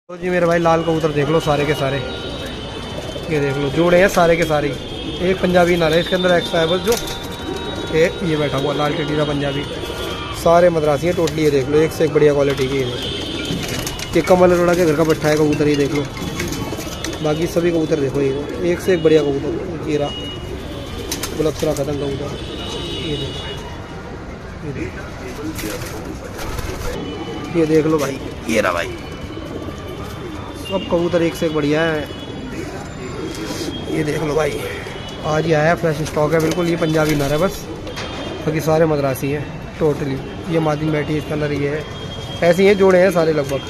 तो जी मेरे भाई लाल कबूतर देख लो सारे के सारे, ये देख लो जोड़े हैं सारे के सारे। एक पंजाबी नर है इसके अंदर एक्स्ट्रा है बस, जो ये बैठा हुआ लाल टिटीरा पंजाबी। सारे मद्रासी हैं टोटली, ये देख लो एक से एक बढ़िया क्वालिटी की। ये कमल अरोड़ा के घर का पट्टा है कबूतर, ये देख लो। बाकी सभी कबूतर देखो, ये एक से एक बढ़िया कबूतर। कीरा गुलबसरा खत्म कबूतर, ये देख लो भाई, ये रहा भाई। सब कबूतर एक से एक बढ़िया है, ये देख लो भाई। आज ही आया, फ्रेश स्टॉक है बिल्कुल। ये पंजाबी नर है बस, बाकी सारे मद्रासी हैं टोटली। ये मादिन बैठी है इसके अंदर, ये है ऐसे ही हैं, जोड़े हैं सारे लगभग।